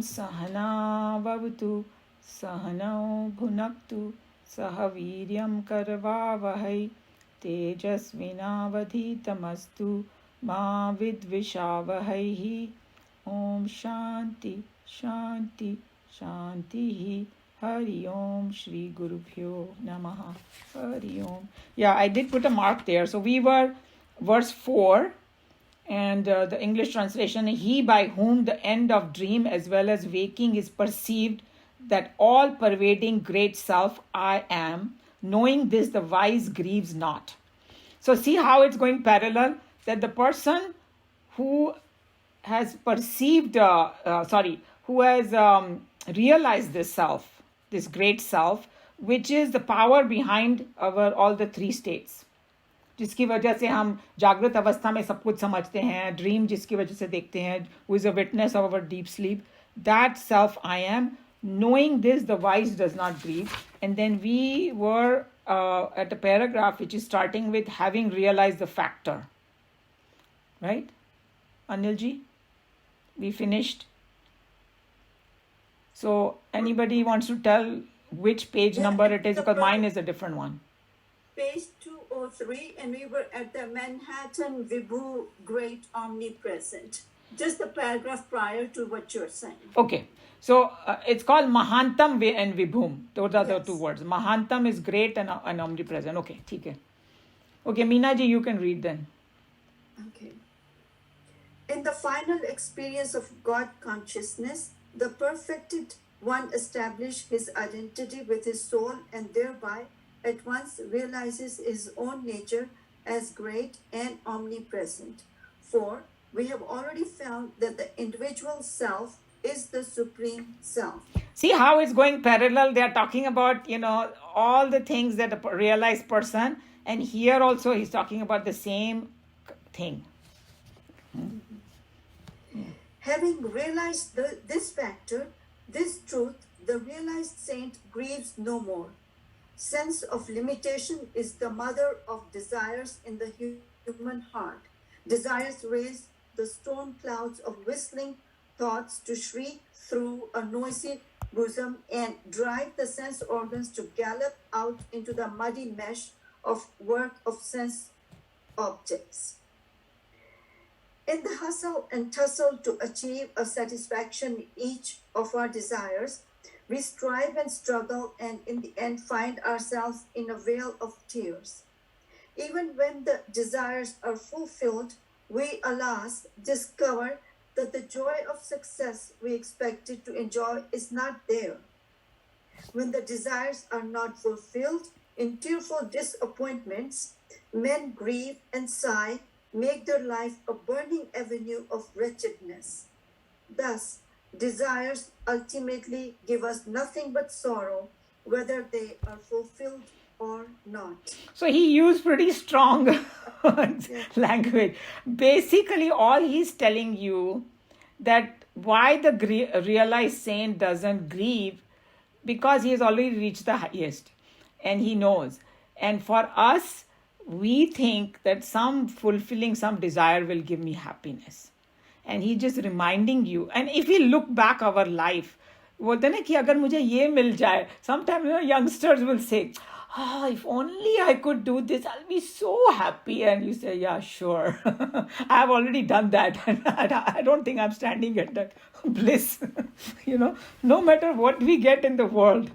सहना भवतु सहनौ भुनक्तु सह वीर्यं करवावहै तेजस्विनावधीतमस्तु मा विद्विषावहैः ॐ शान्ति शान्ति शान्तिः Hari Om Shri Gurubhyo Namaha. Hari Om. Yeah, I did put a mark there. So we were verse 4 and the English translation, he by whom the end of dream as well as waking is perceived, that all pervading great self I am, knowing this the wise grieves not. So see how it's going parallel, that the person who has perceived, who has realized this self, this great self, which is the power behind our all the three states, जिसकी वजह से हम जागृत अवस्था में सब कुछ समझते हैं, ड्रीम जिसकी वजह से देखते हैं, who is a witness of our deep sleep, that self I am, knowing this the wise does not grieve. And then we were at a paragraph which is starting with having realized the factor, right? Anilji, we finished. So anybody wants to tell which page number it is, because mine is a different one. Page 203, and we were at the Manhattan Vibhu Great Omnipresent. Just the paragraph prior to what you're saying. Okay. So it's called Mahantam and Vibhum. Those are the two words. Mahantam is great and omnipresent. Okay, theek hai. Okay, Meena ji, you can read then. Okay. In the final experience of God consciousness, the perfected one establishes his identity with his soul and thereby at once realizes his own nature as great and omnipresent. For we have already found that the individual self is the supreme self. See how it's going parallel? They are talking about, all the things that a realized person, and here also he's talking about the same thing. Having realized this factor, this truth, the realized saint grieves no more. Sense of limitation is the mother of desires in the human heart. Desires raise the storm clouds of whistling thoughts to shriek through a noisy bosom and drive the sense organs to gallop out into the muddy mesh of work of sense objects. In the hustle and tussle to achieve a satisfaction in each of our desires, we strive and struggle and in the end find ourselves in a vale of tears. Even when the desires are fulfilled, we, alas, discover that the joy of success we expected to enjoy is not there. When the desires are not fulfilled, in tearful disappointments, men grieve and sigh, make their life a burning avenue of wretchedness. Thus, desires ultimately give us nothing but sorrow, whether they are fulfilled or not. So he used pretty strong language. Basically, all he's telling you that why the realized saint doesn't grieve, because he has already reached the highest and he knows. And for us, we think that some fulfilling some desire will give me happiness. And he's just reminding you. And if we look back our life, बोलते ना कि अगर मुझे ये मिल जाए, sometimes youngsters will say, if only I could do this, I'll be so happy. And you say, yeah, sure. I have already done that. And I don't think I'm standing at that bliss. No matter what we get in the world,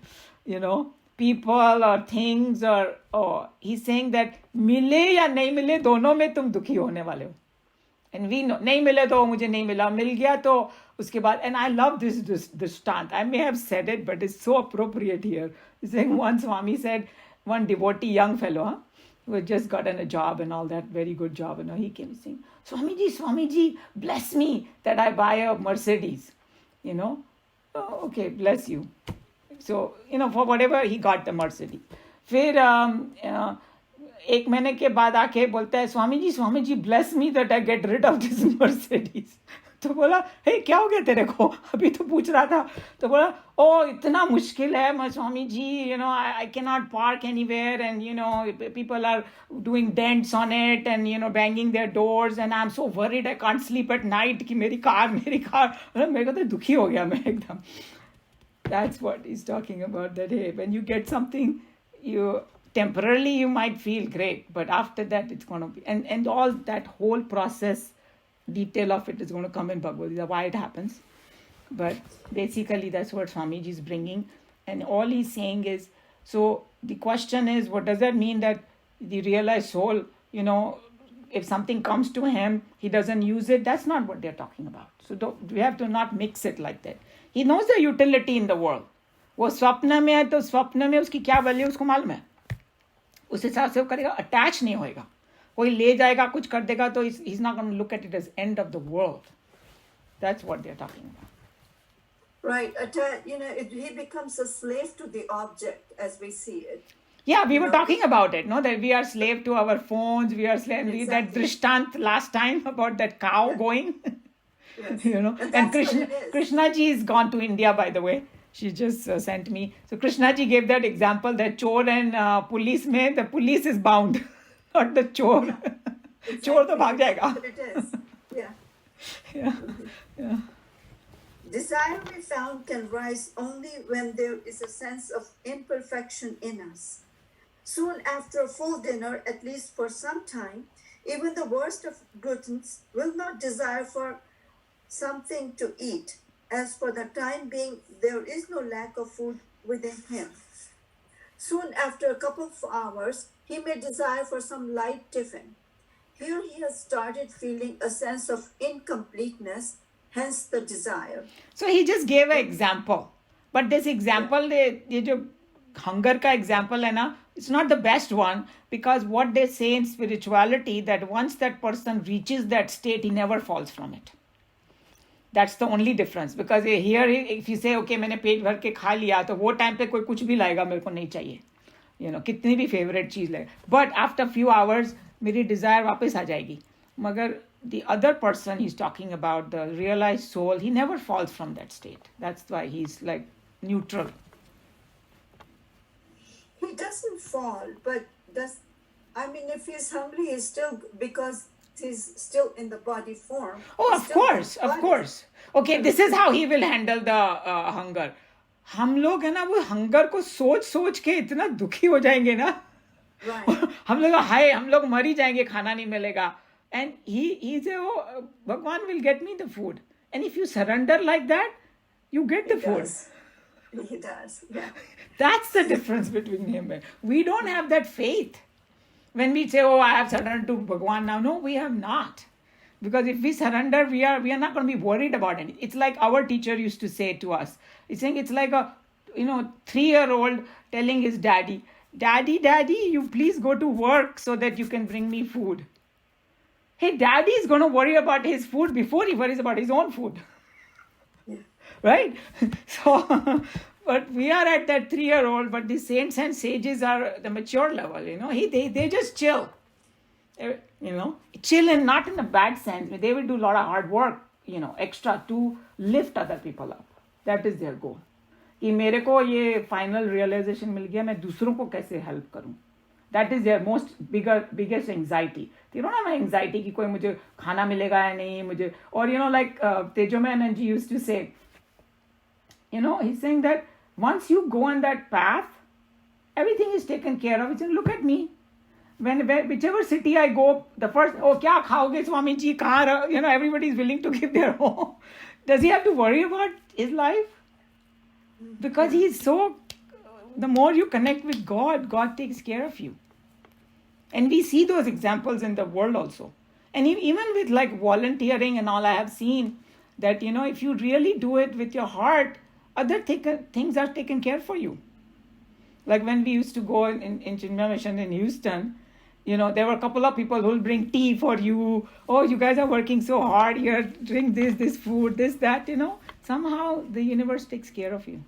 people or things or he's saying that मिले या नहीं मिले दोनों में तुम दुखी होने वाले हो. And we know, नहीं मिले तो मुझे नहीं मिला, मिल गया तो उसके बाद. And I love this dristant. I may have said it, but it's so appropriate here. He's saying one Swami said, one devotee, young fellow, who had just gotten a job and all that, very good job. He came saying, Swamiji, bless me that I buy a Mercedes. Oh, okay, bless you. So, for whatever, he got the Mercedes. फिर एक महीने के बाद आके बोलता है Swami ji bless me that I get rid of this Mercedes. तो बोला हे क्या हो गया तेरे को, अभी तो पूछ रहा था. तो बोला ओ इतना मुश्किल है my Swami ji, I cannot park anywhere, and people are doing dents on it and banging their doors, and I'm so worried I can't sleep at night कि मेरी कार. मेरे को तो दुखी हो गया मैं एकदम. That's what he's talking about, that hey, when you get something, you temporarily you might feel great, but after that it's going to be, and all that whole process, detail of it is going to come in Bhagavad Gita, why it happens. But basically that's what Swamiji is bringing, and all he's saying is, so the question is, what does that mean, that the realized soul, if something comes to him, he doesn't use it? That's not what they're talking about. So we have to not mix it like that. He knows the utility in the world. वो स्वप्न में है तो स्वप्न में उसकी क्या value उसको मालूम है, उस हिसाब से वो करेगा, अटैच नहीं होएगा. कोई ले जाएगा कुछ कर देगा तो he's not going to look at it as end of the world. That's what they're talking about. Right. He becomes a slave to the object as we see it. Yeah, we were talking about it, no? That we are slave to our phones. We are slave. Exactly. That Drishtant last time about that cow going. Yes. And Krishna ji is gone to India, by the way. She just sent me. So Krishna ji gave that example that chor and police mein, the police is bound, not the chor. Exactly. Chor to bhag jayega. It is. Yeah. Yeah. Desire, we found, can rise only when there is a sense of imperfection in us. Soon after a full dinner, at least for some time, even the worst of gluttons will not desire for something to eat, as for the time being there is no lack of food within him. Soon after a couple of hours, he may desire for some light tiffin. Here he has started feeling a sense of incompleteness, hence the desire. So he just gave an example. But this example, ये जो hunger का example है ना, it's not the best one, because what they say in spirituality, that once that person reaches that state, he never falls from it. That's the only difference. Because here, if you say, okay, मैंने पेट भर के खा लिया, तो वो time पे कोई कुछ भी लाएगा मेरे को नहीं चाहिए. कितनी भी फेवरेट चीज़ लाएगा. But after few hours, मेरी desire वापस आ जाएगी. मगर the other person he's talking about, the realized soul, he never falls from that state. That's why he's like neutral. He doesn't fall, but if he's hungry, he's still, because he's still in the body form. Oh, of course. Okay, this is how he will handle the hunger. हम लोग है ना वो hunger को सोच के इतना दुखी हो जाएंगे ना. Right. हम लोग मर ही जाएंगे, खाना नहीं मिलेगा. And he say, oh, Bhagwan will get me the food. And if you surrender like that, you get the food. He does, yeah. That's the difference between him and we don't have that faith. When we say, oh, I have surrendered to Bhagwan now. No, we have not. Because if we surrender, we are not going to be worried about it. It's like our teacher used to say to us. He's saying it's like a 3-year-old telling his daddy, Daddy, you please go to work so that you can bring me food. Hey, daddy is going to worry about his food before he worries about his own food. Yeah. Right? So, but we are at that 3-year-old, but the saints and sages are the mature level, they just chill. Chill, and not in a bad sense. They will do a lot of hard work, extra to lift other people up. That is their goal. कि मेरे को ये final realization मिल गया, मैं दूसरों को कैसे help करूं. That is their biggest anxiety. They don't have anxiety कि कोई मुझे खाना मिलेगा या नहीं मुझे. Or like Tejomayanand ji used to say, he's saying that once you go on that path, everything is taken care of. He's saying, look at me. Whichever city I go, the first, क्या खाओगे Swami ji, कहाँ, everybody is willing to give their home. Does he have to worry about his life? Because he's so, the more you connect with God, God takes care of you. And we see those examples in the world also. And even with like volunteering and all, I have seen that, if you really do it with your heart, other things are taken care for you. Like when we used to go in Chinmaya Mission in Houston, there were a couple of people who will bring tea for you. Oh, you guys are working so hard here. Drink this food, this, that, Somehow the universe takes care of you.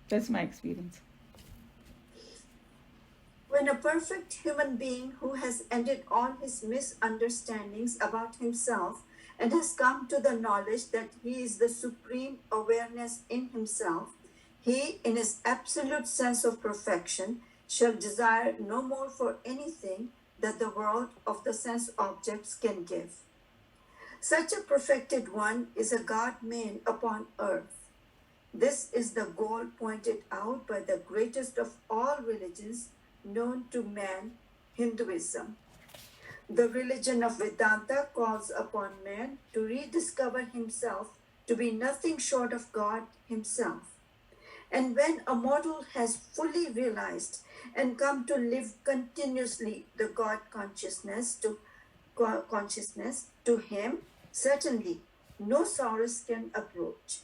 That's my experience. When a perfect human being who has ended all his misunderstandings about himself and has come to the knowledge that he is the supreme awareness in himself, he, in his absolute sense of perfection, shall desire no more for anything that the world of the sense objects can give. Such a perfected one is a God-man upon earth. This is the goal pointed out by the greatest of all religions known to man, Hinduism. The religion of Vedanta calls upon man to rediscover himself to be nothing short of God himself. And when a mortal has fully realized and come to live continuously the God consciousness to him, certainly no sorrows can approach.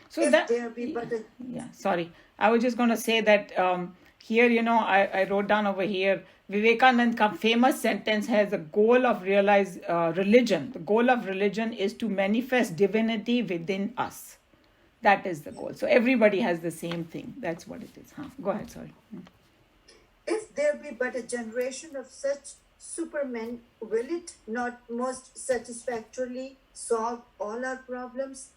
So If that, there be but a sorry, I was just going to say that here, I wrote down over here, Vivekananda's famous sentence has a goal of religion. The goal of religion is to manifest divinity within us. That is the goal. So everybody has the same thing. That's what it is. Go ahead, sorry. If there be but a generation of such supermen, will it not most satisfactorily solve all our problems?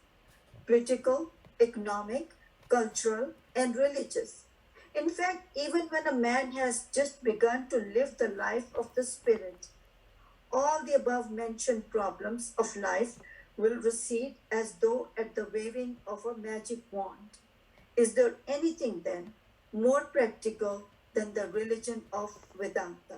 Political, economic, cultural, and religious. In fact, even when a man has just begun to live the life of the spirit, all the above mentioned problems of life will recede as though at the waving of a magic wand. Is there anything then more practical than the religion of Vedanta?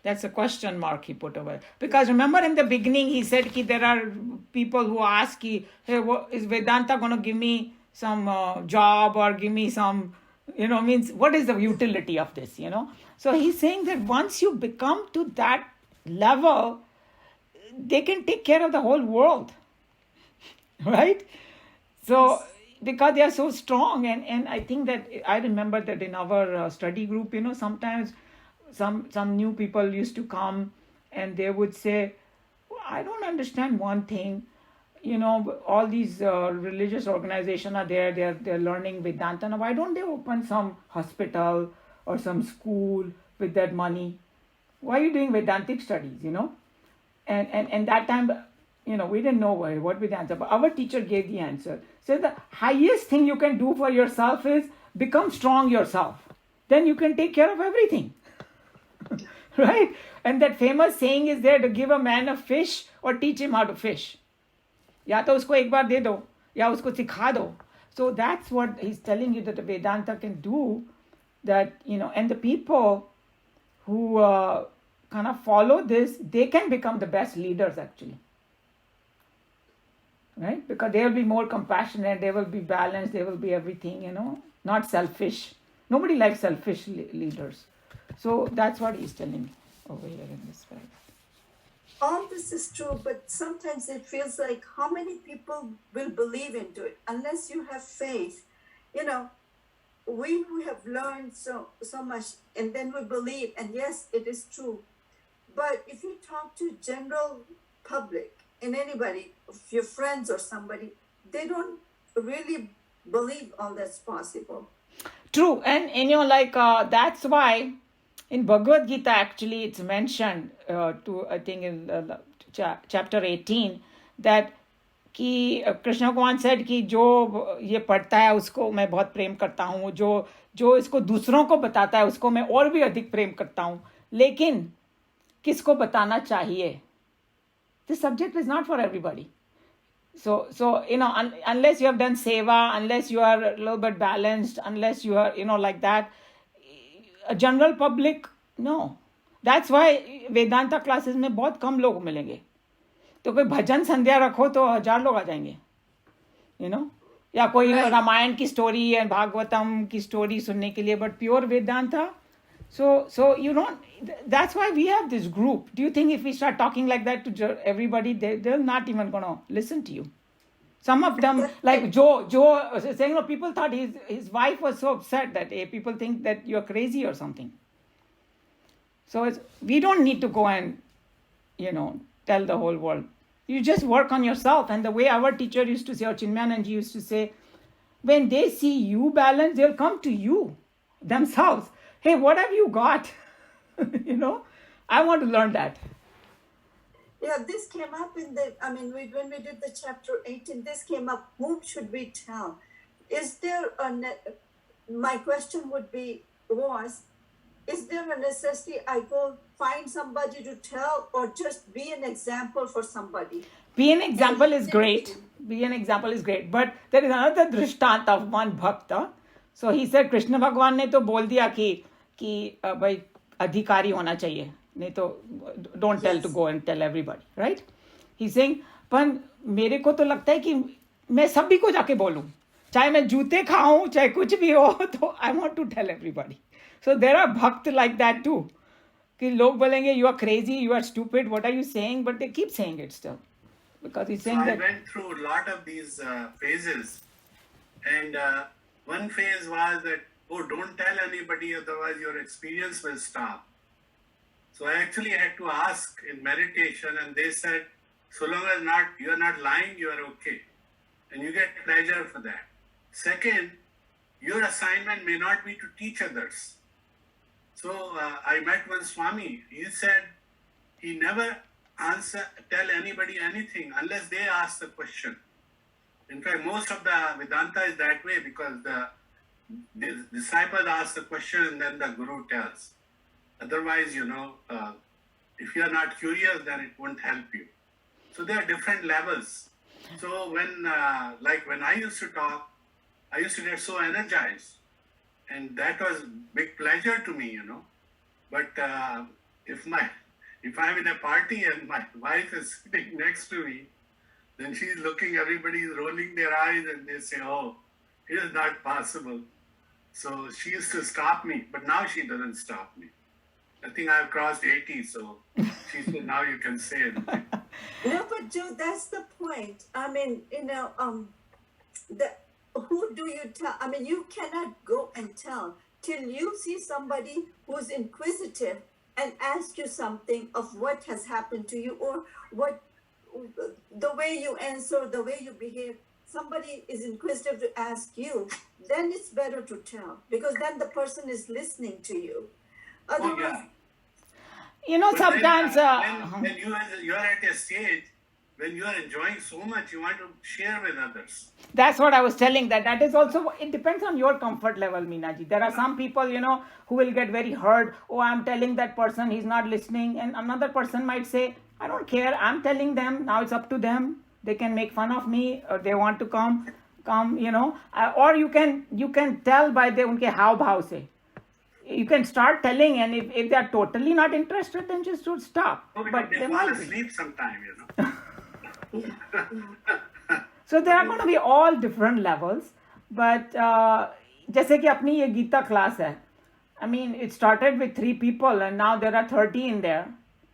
That's a question mark he put over. Because remember in the beginning he said ki there are people who ask, ki, hey, is Vedanta going to give me some job or give me some, means what is the utility of this, So he's saying that once you become to that level, they can take care of the whole world. Right? So, because they are so strong, and I think that I remember that in our study group, sometimes some new people used to come and they would say, I don't understand one thing, all these religious organizations are there, they're learning Vedanta. Now, why don't they open some hospital or some school with that money? Why are you doing Vedantic studies, And that time, we didn't know what Vedanta, but our teacher gave the answer. So the highest thing you can do for yourself is become strong yourself. Then you can take care of everything. Right? And that famous saying is there, to give a man a fish or teach him how to fish. या तो उसको एक बार दे दो या उसको सिखा दो. So that's what he's telling you, that the Vedanta can do, that, and the people who kind of follow this, they can become the best leaders actually. Right? Because they will be more compassionate, they will be balanced, they will be everything, not selfish. Nobody likes selfish leaders. So that's what he's telling me over here in this paragraph. All this is true, but sometimes it feels like how many people will believe into it unless you have faith. We have learned so much, and then we believe, and yes, it is true. But if you talk to general public and anybody, your friends or somebody, they don't really believe all that's possible. True, and that's why in Bhagavad Gita, actually, it's mentioned I think in chapter 18, that कि कृष्ण भगवान said कि जो ये पढ़ता है उसको मैं बहुत प्रेम करता हूँ, जो इसको दूसरों को बताता है उसको मैं और भी अधिक प्रेम करता हूँ, लेकिन किसको बताना चाहिए? This subject is not for everybody. So unless you have done seva, unless you are a little bit balanced, unless you are, like that, a general public, no. That's why Vedanta classes में बहुत कम लोग मिलेंगे. तो कोई भजन संध्या रखो तो 1000 लोग आ जाएंगे, या कोई रामायण की स्टोरी या भागवतम की स्टोरी सुनने के लिए, but pure Vedanta. So that's why we have this group. Do you think if we start talking like that to everybody, they're not even going to listen to you? Some of them, like Joe saying, people thought his wife was so upset that people think that you're crazy or something. So we don't need to go and, tell the whole world. You just work on yourself. And the way our teacher used to say, or Chinmayananji used to say, when they see you balanced, they'll come to you themselves. Hey, what have you got? I want to learn that. Yeah, this came up in the, when we did the chapter 18, this came up. Whom should we tell? Is there my question was, is there a necessity I go find somebody to tell or just be an example for somebody? Be an example is great. Be an example is great. But there is another drishtanta of one bhakta. So he said, Krishna Bhagwan ने तो बोल दिया कि भाई अधिकारी होना चाहिए. नहीं तो don't tell to go and tell everybody, right? He's saying, पर मेरे को तो लगता है कि मैं सभी को जाके बोलूं. चाहे मैं जूते खाऊं, चाहे कुछ भी हो, तो I want to tell everybody. So there are bhakt like that too. कि लोग बोलेंगे, you are crazy, you are stupid, what are you saying? But they keep saying it still. Because he's saying that I went through a lot of these phases, and one phase was that, oh, don't tell anybody, otherwise your experience will stop. So I actually had to ask in meditation, and they said, so long as you are not lying, you are okay, and you get pleasure for that. Second, your assignment may not be to teach others. So I met one Swami. He said he never tell anybody anything unless they ask the question. In fact, most of the Vedanta is that way, because the disciple asks the question and then the Guru tells. Otherwise, if you are not curious, then it won't help you. So there are different levels. So when I used to talk, I used to get so energized, and that was big pleasure to me, But if I'm in a party and my wife is sitting next to me, then she's looking, everybody's rolling their eyes, and they say, oh, it is not possible. So she used to stop me, but now she doesn't stop me. I think I've crossed 80, so she said, now you can say it. No, but Joe, that's the point. Who do you tell? You cannot go and tell till you see somebody who's inquisitive and ask you something of what has happened to you, or what the way you answer, the way you behave. Somebody is inquisitive to ask you, then it's better to tell, because then the person is listening to you. Otherwise, But sometimes when you are at a stage when you are enjoying so much, you want to share with others. That's what I was telling, that is also, it depends on your comfort level, Meenaji. There are some people, who will get very hurt. Oh, I'm telling that person, he's not listening. And another person might say, I don't care, I'm telling them, now it's up to them. They can make fun of me, or they want to come, or you can tell by the unke haav bhav se. You can start telling, and if they are totally not interested, then just don't stop. Oh, but they fall asleep sometime, So there are going to be all different levels, but जैसे कि अपनी ये Gita class है, it started with 3 people, and now there are 30 in there,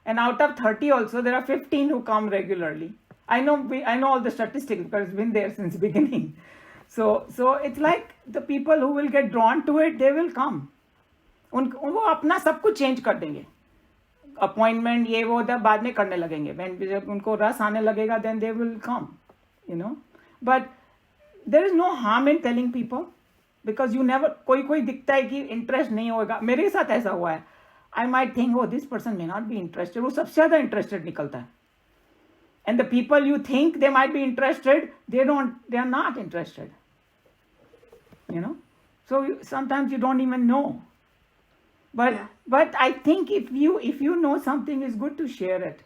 and out of 30 also there are 15 who come regularly. I know all the statistics because it's been there since the beginning. So it's like the people who will get drawn to it, they will come. वो अपना सब कुछ change कर देंगे. Appointment ये वो बाद में करने लगेंगे. When जब उनको रस आने लगेगा, then they will come, But there is no harm in telling people, because you never, कोई दिखता है कि interest नहीं होगा. मेरे साथ ऐसा हुआ है. I might think, oh, this person may not be interested. वो सबसे ज़्यादा interested निकलता है. And the people you think they might be interested, they are not interested. So sometimes you don't even know. But I think if you know something, is good to share it.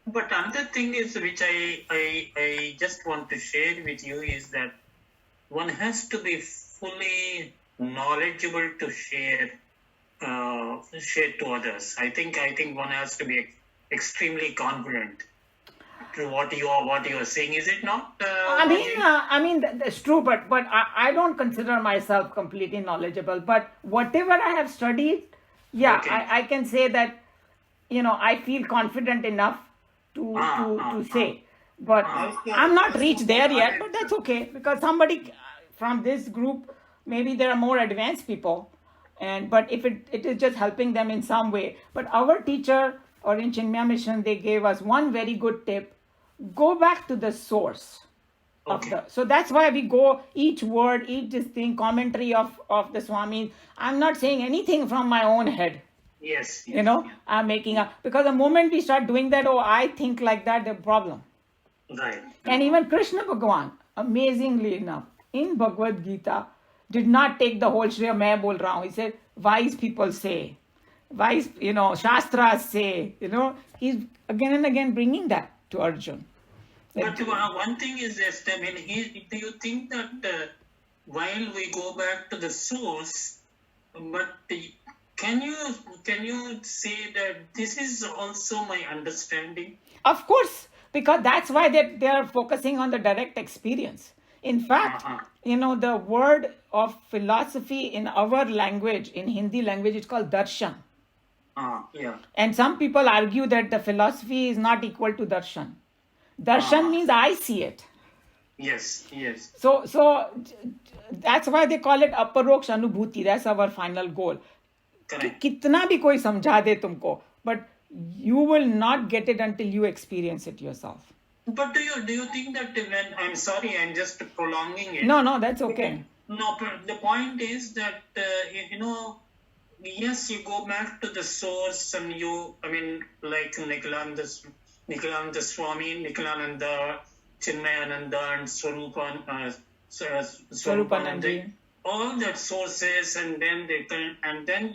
But another thing is, which I just want to share with you, is that one has to be fully knowledgeable to share to others. I think one has to be extremely confident to what you are saying. Is it not? That's true, but I don't consider myself completely knowledgeable. But whatever I have studied, okay. I can say that I feel confident enough to say. But I'm not reached there yet. But that's okay, because somebody from this group, maybe there are more advanced people, but if it is just helping them in some way. But our teacher, or in Chinmaya Mission, they gave us one very good tip: go back to the source. Okay. So that's why we go each word, each this thing, commentary of the Swami. I'm not saying anything from my own head. Yes. You know, I'm making up. Because the moment we start doing that, oh, I think like that, the problem. Right. And even Krishna Bhagwan, amazingly enough, in Bhagavad Gita, did not take the whole Shreya main bol raha hu. He said, wise people say, wise, Shastras say, he's again and again bringing that to Arjun. But one thing is this, I mean, do you think that while we go back to the source, but can you say that this is also my understanding? Of course, because that's why they are focusing on the direct experience. In fact, the word of philosophy in our language, in Hindi language, it's called darshan. Yeah. And some people argue that the philosophy is not equal to darshan. Darshan means I see it. Yes. So that's why they call it aparoksh anubhuti. That's our final goal. Correct. कितना भी कोई समझा दे तुमको, but you will not get it until you experience it yourself. But do you think that when, I'm sorry, I'm just prolonging it. No, that's okay. No, but the point is that, yes, you go back to the source and like Nikhilananda Swami, Nikhilananda, Chinmayananda, and Swarupananda, all that sources, and then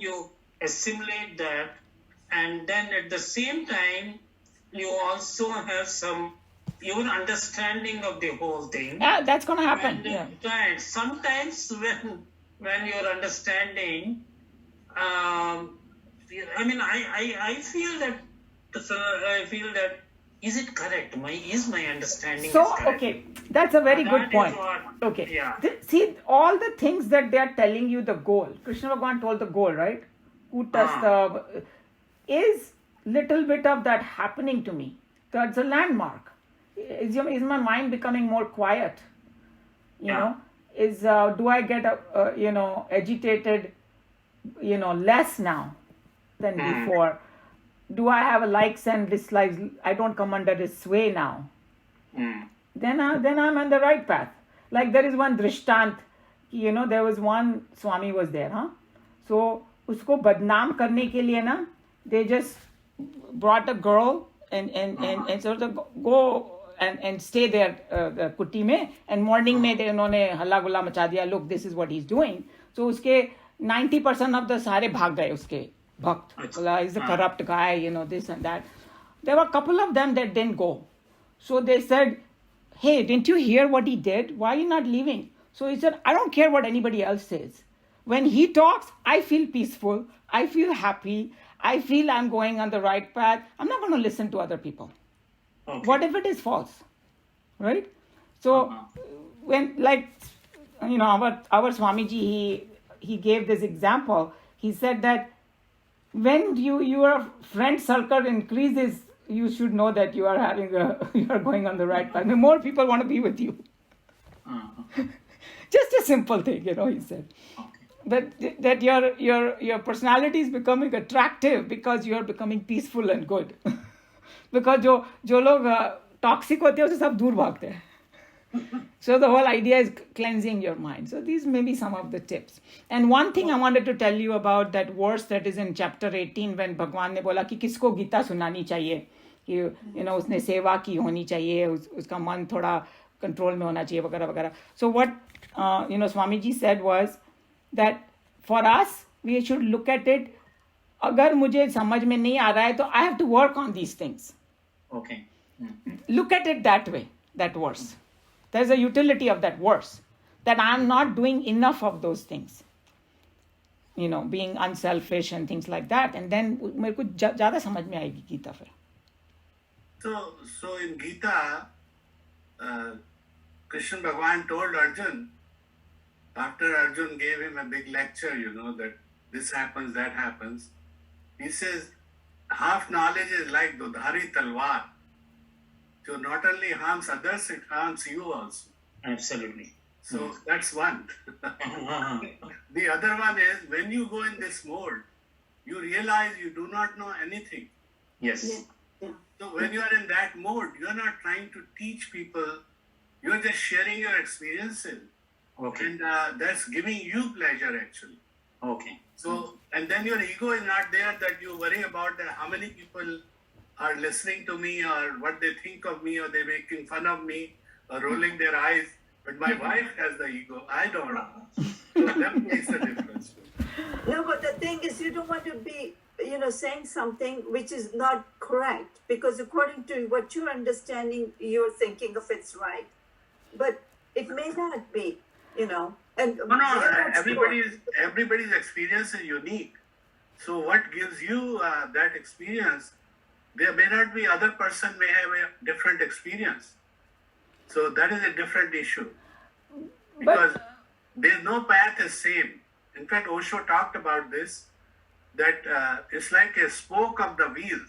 you assimilate that, and then at the same time, you also have your understanding of the whole thing. Yeah, that's going to happen. And, yeah. Right. Sometimes when you're understanding, I feel that is it correct? Is my understanding So, is correct? okay, that's a very good point. Okay. Yeah. See, all the things that they are telling you the goal. Krishna Bhagavan told the goal, right? Is little bit of that happening to me. That's a landmark. Is my mind becoming more quiet? Do I get agitated less now than before? Do I have likes and dislikes? I don't come under his sway now. Then I'm on the right path. Like there is one drishtant, there was one Swami was there, so usko badnaam karne ke liye na, they just brought a girl and sort of go and stay there kuti mein, and morning mein they unhone halla gulla macha diya, look, this is what he's doing. So uske 90% of the sare bhag gaye uske bhakt. He's a corrupt guy, this and that. There were a couple of them that didn't go. So they said, hey, didn't you hear what he did? Why are you not leaving? So he said, I don't care what anybody else says. When he talks, I feel peaceful. I feel happy. I feel I'm going on the right path. I'm not going to listen to other people. Okay. What if it is false? Right? So when, like, our Swamiji, he gave this example. He said that when your friend circle increases, you should know that you are you are going on the right path. More people want to be with you. Just a simple thing, he said. Okay. That your personality is becoming attractive because you are becoming peaceful and good. Because जो लोग toxic होते हैं, उसे सब दूर भागते हैं. So the whole idea is cleansing your mind. So these may be some of the tips. And one thing I wanted to tell you about that verse that is in chapter 18 when Bhagwan ने बोला कि किसको गीता सुनानी चाहिए, कि उसने सेवा की होनी चाहिए, उसका मन थोड़ा control में होना चाहिए वगैरह वगैरह. So what Swamiji said was that for us we should look at it. अगर मुझे समझ में नहीं आ रहा है तो I have to work on these things. Okay. Look at it that way, that verse. There's a utility of that verse, that I'm not doing enough of those things. Being unselfish and things like that. And then मेरे को ज़्यादा समझ में आएगी गीता फिर. So in Geeta, Krishna Bhagwan told Arjun, after Arjun gave him a big lecture, that this happens, that happens, he says, half knowledge is like dudhari talwar. So not only harms others, it harms you also. Absolutely. So that's one. The other one is, when you go in this mode, you realize you do not know anything. Yes. Yeah. So when you are in that mode, you are not trying to teach people, you are just sharing your experiences. Okay. And that's giving you pleasure actually. Okay. So, and then your ego is not there that you worry about that how many people are listening to me or what they think of me or they're making fun of me or rolling their eyes. But my wife has the ego. I don't. So that makes a difference. No, but the thing is, you don't want to be, saying something which is not correct, because according to what you're understanding, you're thinking of it's right, but it may not be, And No, that's everybody's experience is unique. So what gives you that experience? There may not be other person may have a different experience. So that is a different issue. Because there's no path is same. In fact, Osho talked about this, that it's like a spoke of the wheels.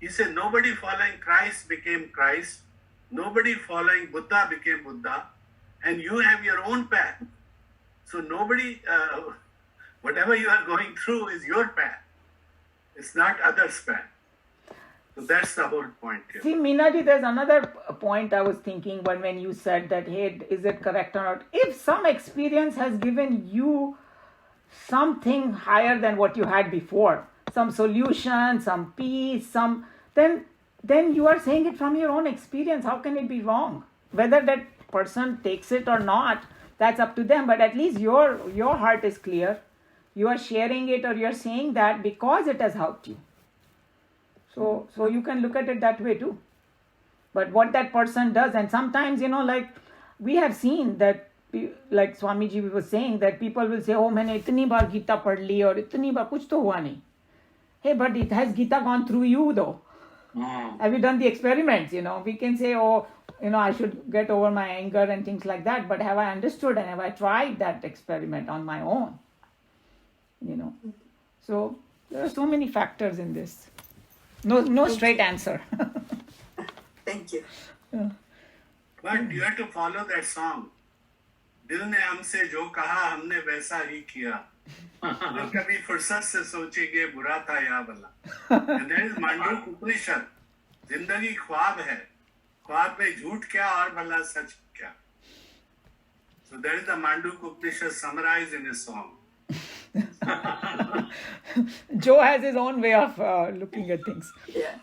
He said nobody following Christ became Christ, nobody following Buddha became Buddha, and you have your own path. So nobody, whatever you are going through is your path. It's not others' path. So that's the whole point here. See, Meenaji, there's another point I was thinking when you said that, hey, is it correct or not? If some experience has given you something higher than what you had before, some solution, some peace, then you are saying it from your own experience. How can it be wrong? Whether that person takes it or not, that's up to them. But at least your heart is clear. You are sharing it or you're saying that because it has helped you. So you can look at it that way too. But what that person does, and sometimes, like we have seen that, like Swamiji was saying, that people will say, oh, मैंने इतनी बार गीता पढ़ ली और इतनी बार कुछ तो हुआ नहीं. Hey, but it has Gita gone through you though? Have you done the experiments? We can say, oh, I should get over my anger and things like that. But have I understood and have I tried that experiment on my own? So there are so many factors in this. No straight answer. Thank you. But you have to follow that song. दिल ने हमसे जो कहा हमने वैसा ही किया. जो कभी फुर्सत से सोचेंगे बुरा था या भला. And that is Manduk Upanishad. जिंदगी ख्वाब है. ख्वाब में झूठ क्या और भला सच क्या. So that is the Manduk Upanishad summarized in a song. Joe has his own way of looking at things. Yeah.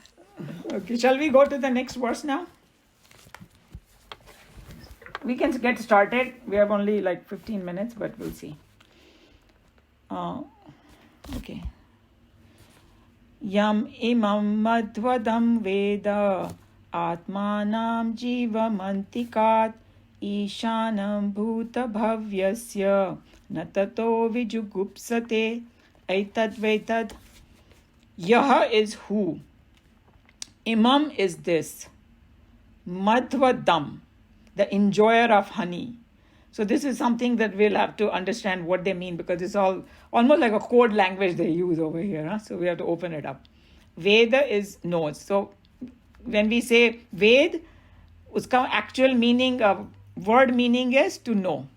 Okay, shall we go to the next verse now? We can get started. We have only like 15 minutes, but we'll see. Okay. Yam imam madhvadam veda atmanam jivamantikat ishanam bhuta bhavyasya natato vijugupsate aitad vetad. Yah is who. Imam is this. Madhvadam, the enjoyer of honey. So this is something that we'll have to understand what they mean, because it's all almost like a code language they use over here. Huh? So we have to open it up. Veda is knows. So when we say Ved, uska actual meaning of word meaning is to know.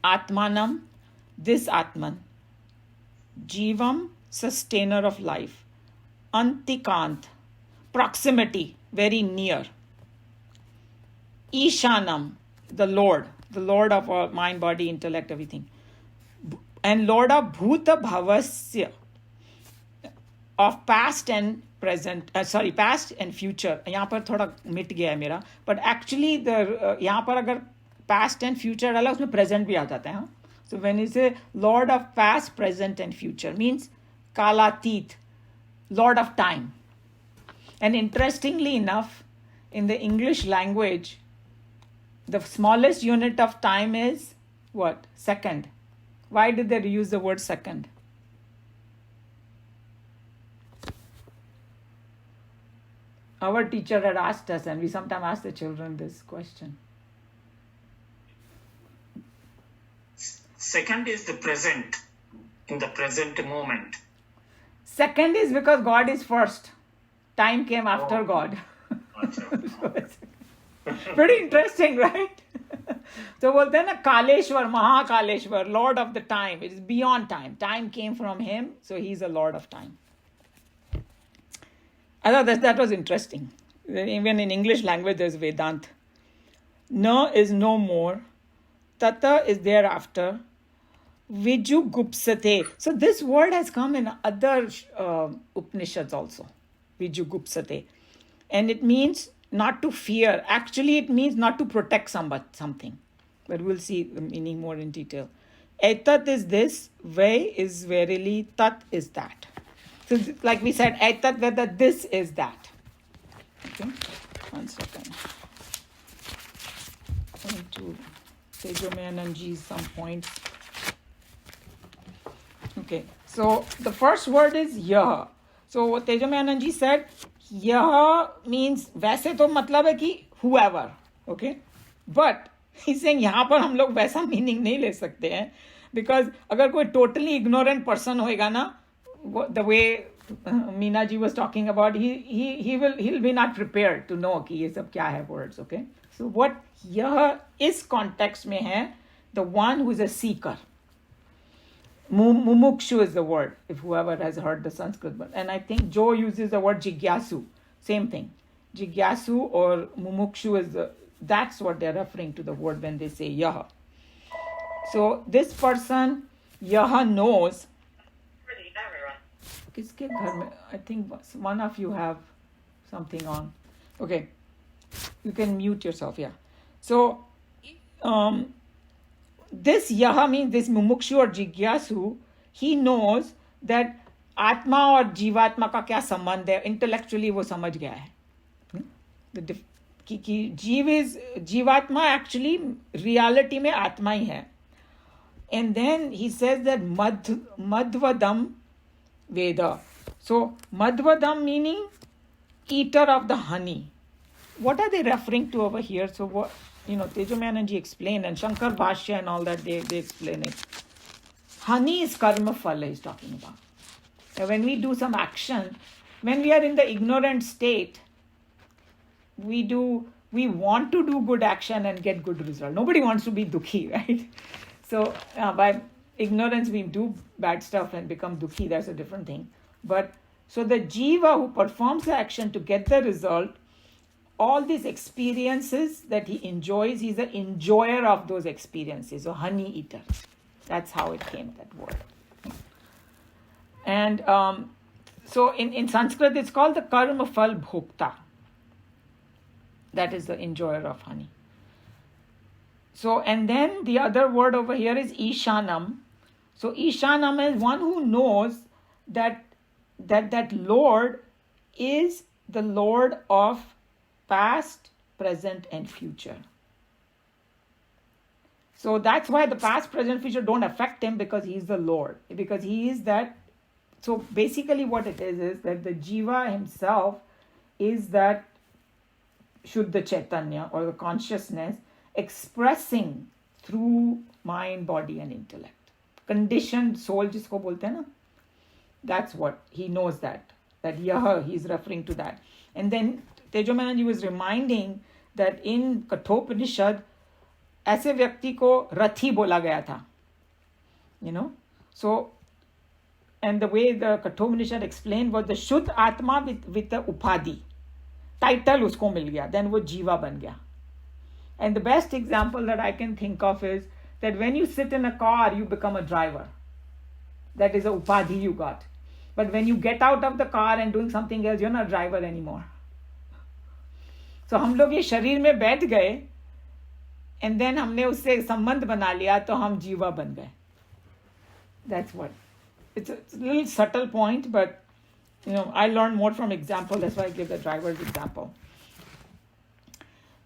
Atmanam, this Atman. Jivam, sustainer of life. Antikant, proximity, very near. Ishanam, the Lord of our mind, body, intellect, everything. And Lord of Bhuta Bhavasya, of past and present, past and future. यहाँ पर थोड़ा मिट गया है मेरा, but actually यहाँ पर अगर past and future डाला उसमें present भी आ जाता है. हाँ? So when you say Lord of past, present and future, means Kalatit, Lord of time. And interestingly enough, in the English language, the smallest unit of time is what? Second. Why did they use the word second? Our teacher had asked us, and we sometimes ask the children this question. Second is the present, in the present moment. Second is because God is first. Time came after God. Pretty interesting, right? So बोलते हैं ना Kaleshwar, Mahakaleshwar, Lord of the time. It is beyond time. Time came from him, so he's a Lord of time. I thought that was interesting. Even in English language, there's Vedant. No is no more. Tata is thereafter. Vijugupsate. So this word has come in other Upanishads also. Vijugupsate. And it means not to fear. Actually, it means not to protect something. But we'll see the meaning more in detail. Etat is this, Vai is verily, Tat is that. So like we said, Etat, whether this is that. Okay, 1 second. Going to Tejomayananji's some points. Okay, so the first word is yah. So what Tejomayananji said, yah means वैसे तो मतलब है कि whoever, okay? But he's saying यहाँ पर हम लोग वैसा meaning नहीं ले सकते हैं, because अगर कोई totally ignorant person होएगा ना, the way Meena ji was talking about, he'll be not prepared to know कि ये सब क्या है words, okay? So what यह इस context में है, the one who is a seeker. Mumukshu is the word, if whoever has heard the Sanskrit word. And I think Joe uses the word jigyasu. Same thing. Jigyasu or mumukshu is that's what they're referring to the word when they say yaha. So this person, yaha, knows. Kiske ghar mein? I think one of you have something on. Okay. You can mute yourself, yeah. So, this yaha means this mumukshu or jigyasu, he knows that आत्मा और जीवात्मा का क्या संबंध है, intellectually वो समझ गया है कि जीवात्मा एक्चुअली रियलिटी में आत्मा ही है. And then he says that मध्वदम वेद. सो मध्वदम meaning eater of the honey. What are they referring to over here? So what, Tejomayananji explained, and Shankar Bhashya and all that, they explain it. Honey is karma phala he's talking about. So when we do some action, when we are in the ignorant state, we want to do good action and get good result. Nobody wants to be dukhi, right? So by ignorance we do bad stuff and become dukhi. That's a different thing. But so the jiva who performs the action to get the result, all these experiences that he enjoys, he's an enjoyer of those experiences, so honey eater. That's how it came, that word. And so in Sanskrit, it's called the karma phal bhokta. That is the enjoyer of honey. So, and then the other word over here is ishanam. So ishanam is one who knows that Lord is the Lord of past, present, and future. So that's why the past, present, future don't affect him, because he is the Lord. Because he is that. So basically what it is that the jiva himself is that Shuddha Chaitanya, or the consciousness, expressing through mind, body, and intellect. Conditioned soul jisko bolte hai na? That's what he knows, that yah, he's referring to that. And then Tejomayananji was reminding that in Kathoupanishad, ऐसे व्यक्ति को रथी बोला गया था. So, and the way the Kathoupanishad explained was the Shuddha Atma with the Upadhi. Title उसको मिल गया, then वो जीवा बन गया. And the best example that I can think of is that when you sit in a car, you become a driver. That is a Upadhi you got. But when you get out of the car and doing something else, you're not a driver anymore. So हम लोग ये शरीर में बैठ गए, and then हमने उससे संबंध बना लिया, तो हम जीवा बन गए. That's what. It's a little subtle point, but I learned more from example. That's why I give the driver's example.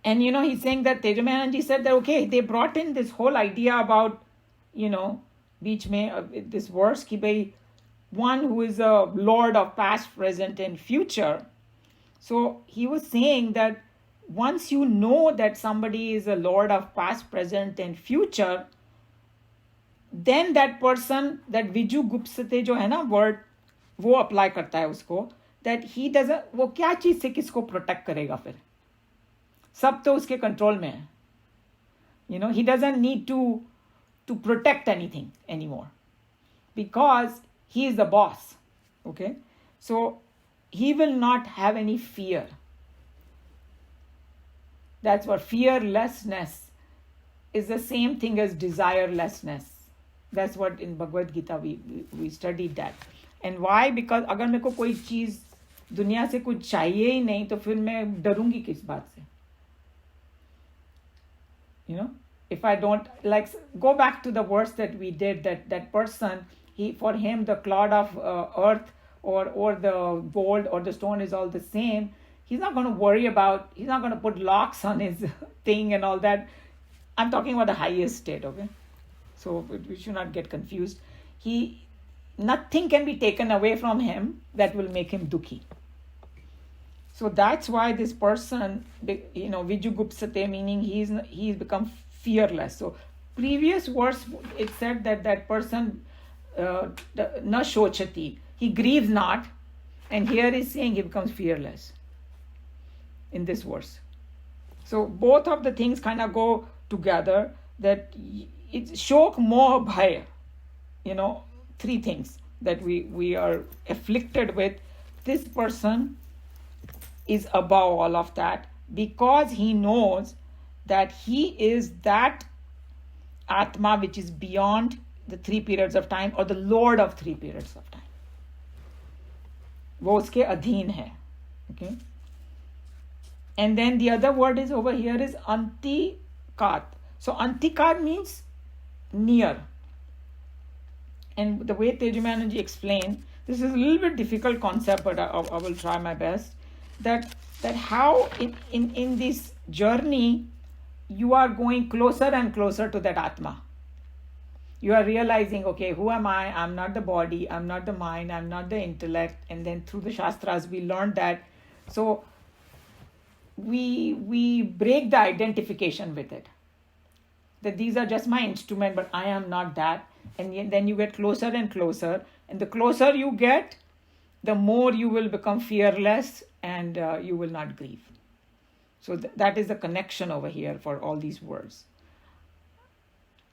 And he's saying that Tejomayananji said that okay, they brought in this whole idea about बीच में this verse कि भाई one who is a Lord of past, present, and future. So he was saying that once you know that somebody is a Lord of past, present, and future, then that person, that Viju Gupsate जो है ना word, वो apply करता है उसको, that he doesn't, वो क्या चीज से किसको protect करेगा फिर? सब तो उसके control में है. He doesn't need to protect anything anymore, because he is the boss. Okay? So he will not have any fear. That's what fearlessness is, the same thing as desirelessness. That's what in Bhagavad Gita we studied that. And why? Because अगर मेरे को कोई चीज़ दुनिया से कुछ चाहिए ही नहीं तो फिर मैं डरूंगी किस बात से? You know, if I don't, like, go back to the verse that we did, that person, for him the clod of earth or the gold or the stone is all the same. He's not going to worry about, he's not going to put locks on his thing and all that. I'm talking about the highest state, okay? So we should not get confused. Nothing can be taken away from him that will make him dukhi. So that's why this person, Vijugupsate, meaning he's become fearless. So previous verse, it said that person, na shochati, he grieves not. And here is saying he becomes fearless in this verse. So both of the things kind of go together, that it's shok, moh, bhaya. Three things that we are afflicted with. This person is above all of that because he knows that he is that Atma which is beyond the 3 periods of time, or the Lord of 3 periods of time. वो उसके अधीन है. Okay. And then the other word is over here is antikat. So antikat means near. And the way Tejumananji explained, this is a little bit difficult concept, but I will try my best. That how in this journey you are going closer and closer to that Atma. You are realizing, okay, who am I? I'm not the body, I'm not the mind, I'm not the intellect. And then through the Shastras we learned that. So we break the identification with it. That these are just my instrument, but I am not that. And then you get closer and closer. And the closer you get, the more you will become fearless and you will not grieve. So that is the connection over here for all these words.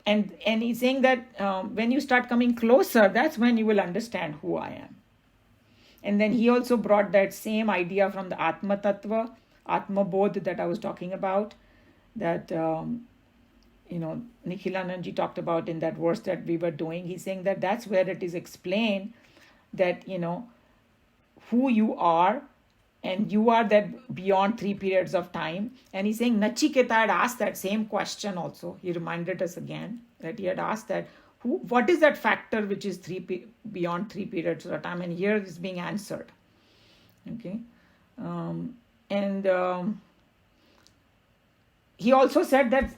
And he's saying that when you start coming closer, that's when you will understand who I am. And then he also brought that same idea from the Atma Tattva, Atma Bodh that I was talking about, that Nikhilananji talked about in that verse that we were doing. He's saying that that's where it is explained that, who you are, and you are that beyond 3 periods of time. And he's saying Nachiketa had asked that same question also. He reminded us again that he had asked that, what is that factor which is beyond 3 periods of time? And here is being answered. Okay. He also said that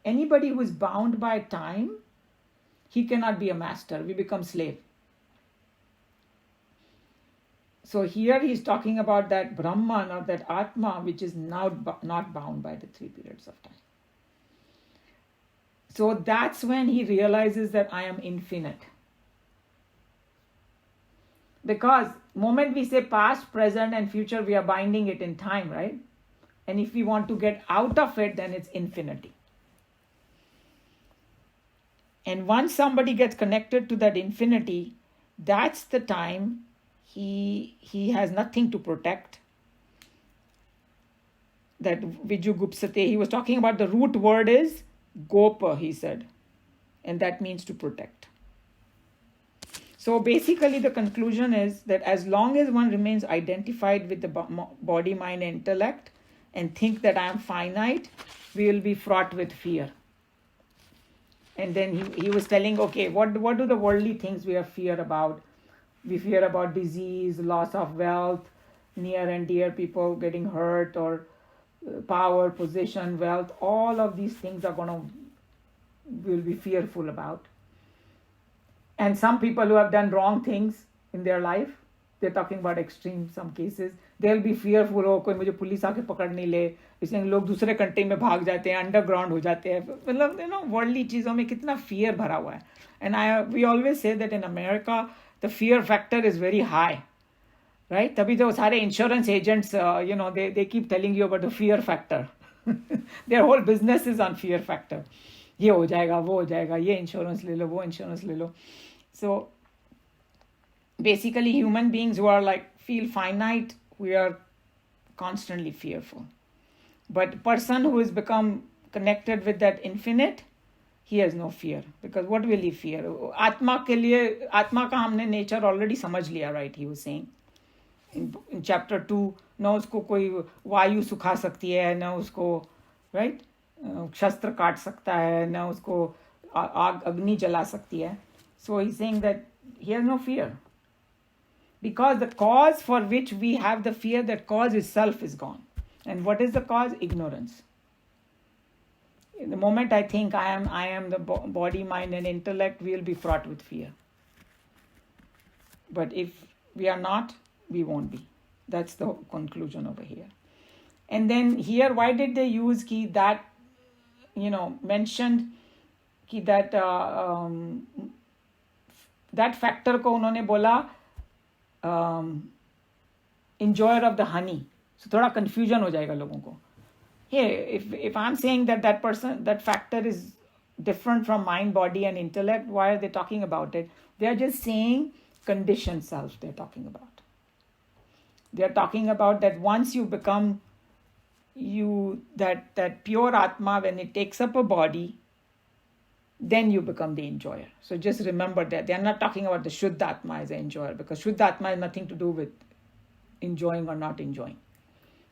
anybody who is bound by time, he cannot be a master. We become slave. So here he's talking about that Brahman or that Atma which is now not bound by the 3 periods of time. So that's when he realizes that I am infinite. Because moment we say past, present and future, we are binding it in time, right? And if we want to get out of it, then it's infinity. And once somebody gets connected to that infinity, that's the time he has nothing to protect. That Vijugupsate, he was talking about the root word is Gopa, he said. And that means to protect. So basically the conclusion is that as long as one remains identified with the body, mind, and intellect, and think that I am finite, we will be fraught with fear. And then he was telling, okay, what do the worldly things we have fear about? We fear about disease, loss of wealth, near and dear people getting hurt, or power, position, wealth. All of these things we'll be fearful about. And some people who have done wrong things in their life, they're talking about extreme some cases, they'll be fearful, कोई मुझे police आके पकड़ नहीं ले, इसलिए लोग दूसरे country में भाग जाते हैं, अंडरग्राउंड हो जाते हैं. मतलब वर्ल्डली चीज़ों में कितना fear भरा हुआ है. And we always say that in America the fear factor is very high, right? तभी तो सारे insurance agents they keep telling you about the fear factor. Their whole business is on fear factor. ये हो जाएगा, वो हो जाएगा, ये insurance ले लो, वो insurance ले लो. So basically human beings who are feel finite, we are constantly fearful. But person who has become connected with that infinite, he has no fear, because what will he fear? आत्मा के लिए, आत्मा का हमने nature already समझ लिया, right? He was saying in chapter 2, ना उसको कोई वायु सुखा सकती है, ना उसको, right, शस्त्र काट सकता है, ना उसको आग अग्नि जला सकती है. So he's saying that he has no fear, because the cause for which we have the fear, that cause itself is gone. And what is the cause? Ignorance. In the moment I think I am the body, mind and intellect, we will be fraught with fear. But if we are not, we won't be. That's the conclusion over here. And then here, why did they use ki that, mentioned ki that that factor ko unhone bola enjoyer of the honey. So thoda confusion ho jayega logon ko. Hey, if I'm saying that person, that factor is different from mind, body and intellect, why are they talking about it? They are just saying conditioned self they're talking about. They're talking about that once you become that pure Atma, when it takes up a body, then you become the enjoyer. So just remember that. They're not talking about the Shuddha Atma as an enjoyer, because Shuddha Atma has nothing to do with enjoying or not enjoying.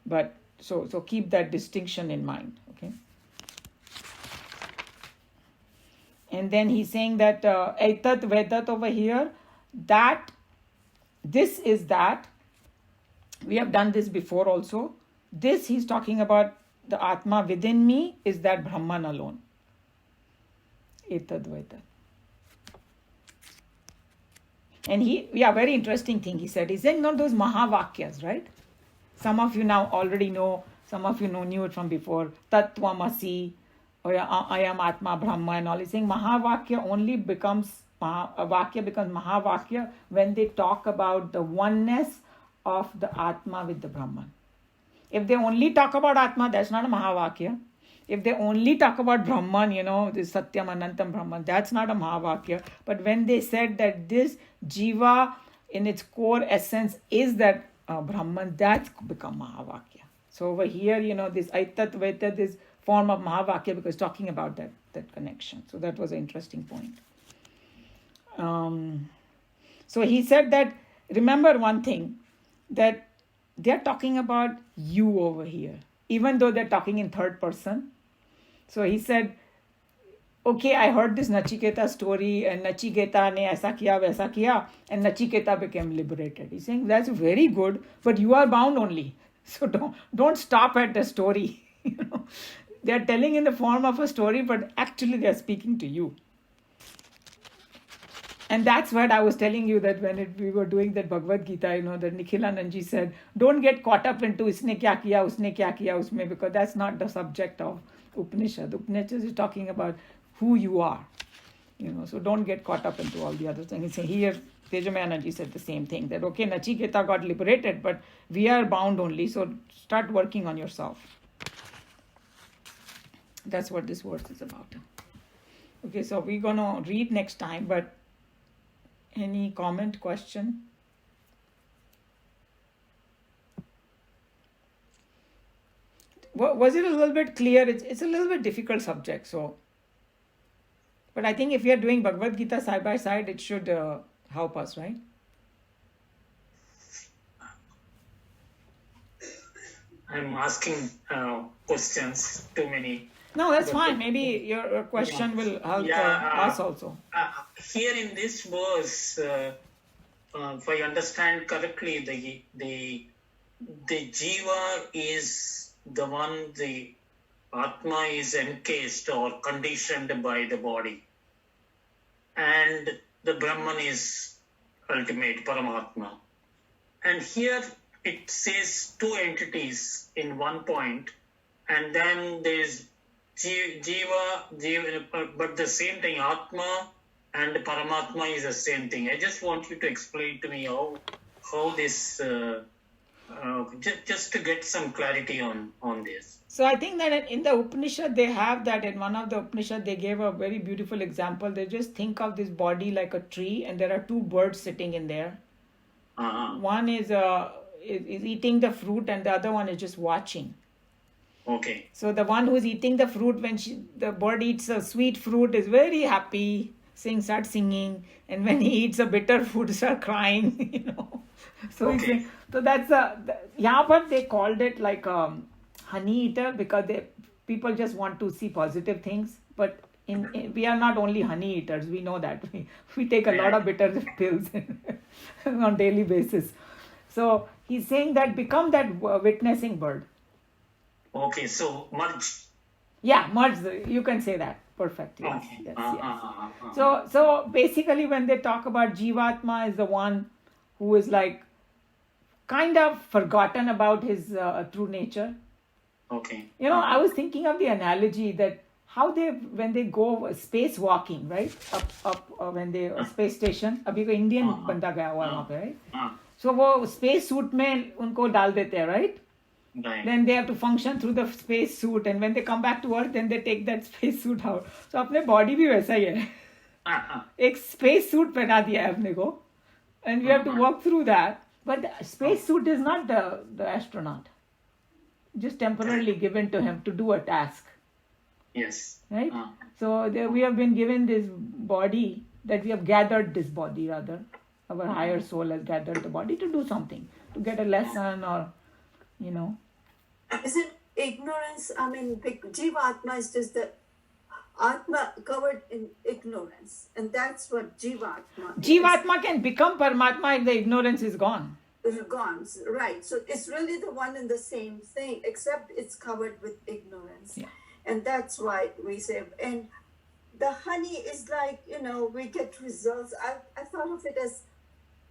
But so keep that distinction in mind, okay? And then he's saying that Aitat Vedat over here, that this is that. We have done this before also. This he's talking about, the Atma within me is that Brahman alone. Etad Vedat. And very interesting thing he said. He's saying not those Mahavakyas, right? Some of you now already know, some of you knew it from before. Tattvamasi, or I am Atma Brahma and all. He's saying Mahavakya only becomes, Vakya becomes Mahavakya when they talk about the oneness of the Atma with the Brahman. If they only talk about Atma, that's not a Mahavakya. If they only talk about Brahman, this Satyam Anantam Brahman, that's not a Mahavakya. But when they said that this Jiva in its core essence is that Brahman, that's become Mahavakya. So over here, this Aitat Vetat, this form of Mahavakya, because talking about that connection. So that was an interesting point. So he said that, remember one thing, that they're talking about you over here, even though they're talking in third person. So he said, okay, I heard this Nachiketa story, and Nachiketa ne aisa kiya, vaisa kiya, and Nachiketa became liberated. He's saying that's very good, but you are bound only. So don't stop at the story. They're telling in the form of a story, but actually they're speaking to you. And that's what I was telling you, that when we were doing that Bhagavad Gita, that Nikhilanandji said, don't get caught up into isne kya kiya, usne kya kiya, usme, because that's not the subject of Upanishad. Upanishad is talking about who you are. So don't get caught up into all the other things. Here, Tejamayanandji said the same thing, that okay, Nachiketa got liberated, but we are bound only, so start working on yourself. That's what this verse is about. Okay, so we're going to read next time, but any comment, question? Was it a little bit clear? It's a little bit difficult subject, so. But I think if we are doing Bhagavad Gita side by side, it should help us, right? I'm asking questions, too many. No, that's fine. Maybe your question will help us also. Here in this verse, if I understand correctly, the Jiva is the one, the Atma is encased or conditioned by the body. And the Brahman is ultimate, Paramatma. And here it says two entities in one point, and then there's Jiva, but at the same time, Atma and Paramatma is the same thing. I just want you to explain to me how this, just to get some clarity on this. So I think that in the Upanishad, they have that. In one of the Upanishad, they gave a very beautiful example. They just think of this body like a tree, and there are two birds sitting in there. Uh-huh. One is eating the fruit, and the other one is just watching. Okay. So the one who's eating the fruit, when the bird eats a sweet fruit, is very happy, starts singing, and when he eats a bitter fruit, start crying. So he's Okay. saying, so that's yeah, but they called it like honey eater because people just want to see positive things. But we are not only honey eaters. We know that we take a lot of bitter pills on daily basis. So he's saying that become that witnessing bird. Okay. So merge. Yeah, merge. You can say that. Perfect. Yes. Okay. Yes. Yes. So basically, when they talk about Jivatma, is the one who is like kind of forgotten about his true nature. Okay. I was thinking of the analogy that how when they go space walking, right? Up when they space station. अभी कोई Indian बंदा गया हुआ है वहाँ पे, right? So वो space suit में उनको डाल देते हैं, right? Right. Then they have to function through the space suit, and when they come back to Earth, then they take that space suit out. So अपने body भी वैसा ही है. एक space suit पहना दिया है अपने को, and we have to walk through that. But the space suit is not the astronaut. Just temporarily given to him to do a task. Yes. Right? So we have been given this body, that we have gathered this body rather. Our higher soul has gathered the body to do something, to get a lesson or, Is it ignorance? I mean, Jivatma is just the Atma covered in ignorance. And that's what Jivatma is. Jivatma can become Paramatma if the ignorance is gone. Gone, right. So it's really the one and the same thing, except it's covered with ignorance. Yeah. And that's why we say, and the honey is like, we get results. I thought of it as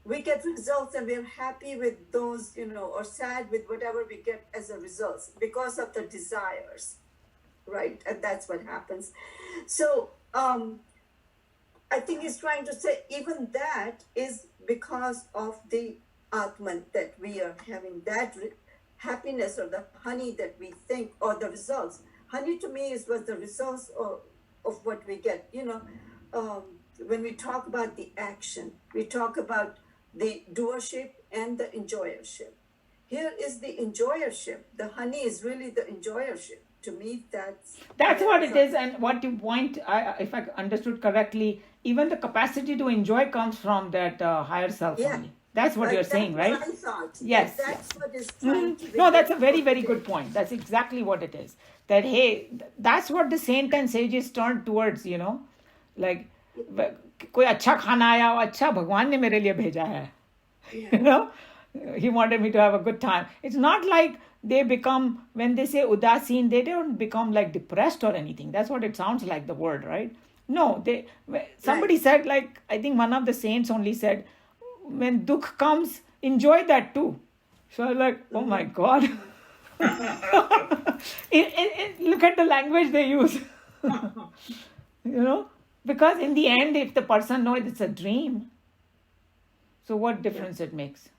we get results and we're happy with those, or sad with whatever we get as a result because of the desires, right? And that's what happens. So I think he's trying to say even that is because of the Atman that we are having, that happiness or the honey that we think, or the results. Honey to me was the results of what we get. When we talk about the action, we talk about the doership and the enjoyership. Here is the enjoyership. The honey is really the enjoyership. To me, that's what it is. And what you point, if I understood correctly, even the capacity to enjoy comes from that higher self only. That's what you're saying, right? What I thought. Yes. That's what is trying to be. No, that's a very, very good point. That's exactly what it is. That, hey, that's what the saint and sages turn towards, like, कोई अच्छा खाना आया, अच्छा भगवान ने मेरे लिए भेजा है. He wanted me to have a good time. It's not like they become, when they say udasin, they don't become like depressed or anything. That's what it sounds like, the word, right? No, somebody said, like, I think one of the saints only said, when dukh comes, enjoy that too. So I was like, oh my God. Look at the language they use. Because in the end, if the person knows it's a dream, so what difference it makes?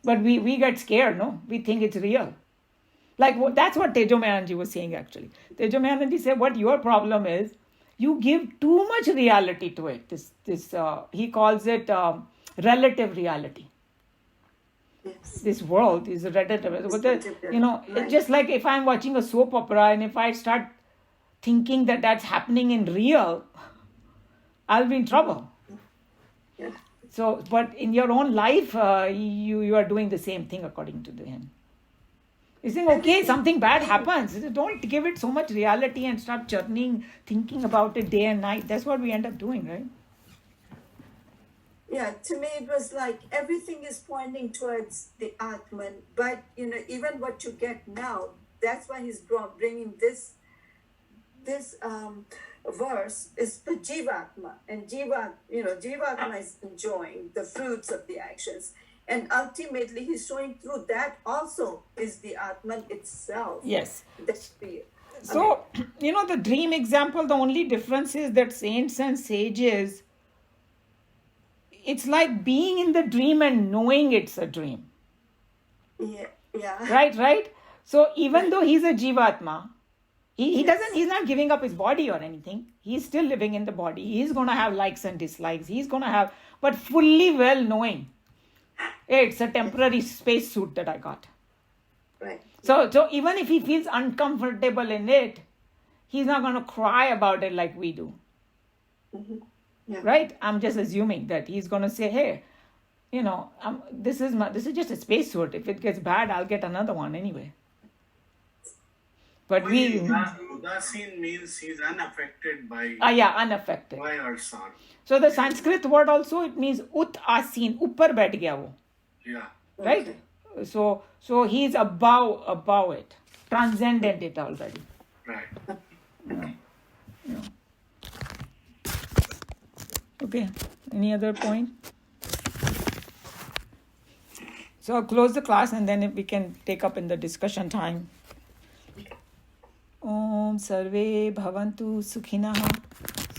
But we get scared, no? We think it's real. Like, that's what Tejo Mayanji was saying, actually. Tejo Mayanji said, what your problem is, you give too much reality to it. He calls it relative reality. Yes. This world is relative. It's just like if I'm watching a soap opera and if I start thinking that that's happening in real, I'll be in trouble. Yeah. So, but in your own life, you are doing the same thing according to him. He's saying, okay, something bad happens. Don't give it so much reality and start churning, thinking about it day and night. That's what we end up doing, right? Yeah, to me it was like everything is pointing towards the Atman. But, even what you get now, that's why he's bringing this verse is the Jivatma. And Jivatma is enjoying the fruits of the actions. And ultimately, he's showing through that also is the Atman itself. Yes. So, the dream example, the only difference is that saints and sages, it's like being in the dream and knowing it's a dream. Yeah. Right? So even though he's a Jivatma, he's not giving up his body or anything. He's still living in the body. He's going to have likes and dislikes. But fully well knowing, hey, it's a temporary space suit that I got. Right. So even if he feels uncomfortable in it, he's not going to cry about it like we do. Yeah. Right? I'm just assuming that he's going to say, hey, this is just a spacesuit. If it gets bad, I'll get another one anyway. But Udasin means he's unaffected by unaffected. joy or sorrow. So the Sanskrit word also, it means ut asin, upar baith gaya wo. Yeah. Right? So he's above it, transcendent it already. Right. Okay. Any other point? So I'll close the class and then if we can take up in the discussion time. Om sarve bhavantu sukhinah,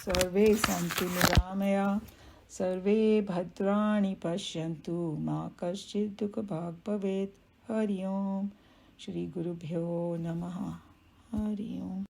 sarve santu niramaya, sarve bhadrani pashyantu, ma kaschid dukha bhag bhavet. Hari Om. Shri Gurubhyo Namaha. Hari Om.